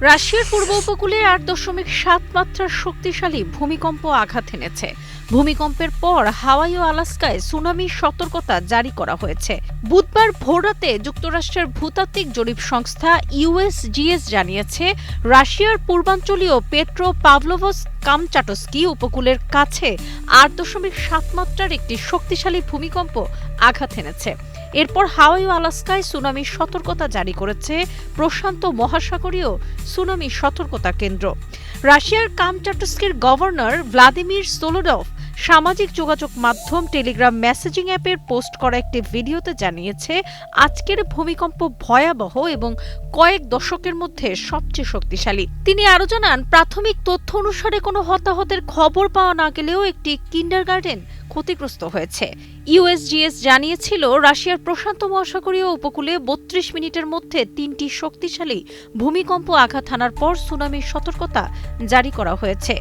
রাশিয়ার পূর্ব উপকূলে ৮.৭ মাত্রার শক্তিশালী ভূমিকম্প আঘাত এনেছে। ভূমিকম্পের পর হাওয়াই ও আলাস্কায় সুনামি সতর্কতা জারি করা হয়েছে। বুধবার ভোররাতে যুক্তরাষ্ট্রের ভূতাত্ত্বিক জরিপ সংস্থা ইউএসজিএস জানিয়েছে, রাশিয়ার পূর্বাঞ্চলীয় পেট্রো পাভলোভস্ক কামচাটস্কি উপকূলের কাছে ৮.৭ মাত্রার একটি শক্তিশালী ভূমিকম্প আঘাত এনেছে। এরপর হাওয়াই ও আলাস্কায় সুনামির সতর্কতা জারি করেছে প্রশান্ত মহাসাগরীয় সুনামি সতর্কতা কেন্দ্র। রাশিয়ার কামচাটস্কির গভর্নর ভ্লাদিমির সোলোডভ সামাজিক যোগাযোগ মাধ্যম টেলিগ্রাম মেসেজিং অ্যাপের পোস্ট করা একটি ভিডিওতে জানিয়েছে, আজকের ভূমিকম্প ভয়াবহ এবং কয়েক দশকের মধ্যে সবচেয়ে শক্তিশালী। তিনি আরও জানান, প্রাথমিক তথ্য অনুসারে কোনো হতাহতের খবর পাওয়া না গেলেও একটি কিন্ডারগার্টেন ক্ষতিগ্রস্ত হয়েছে। ইউএসজিএস জানিয়েছিল, রাশিয়ার প্রশান্ত মহাসাগরীয় উপকূলে ৩২ মিনিটের মধ্যে ৩টি শক্তিশালী ভূমিকম্প আঘাত হানার পর সুনামির সতর্কতা জারি করা হয়েছে।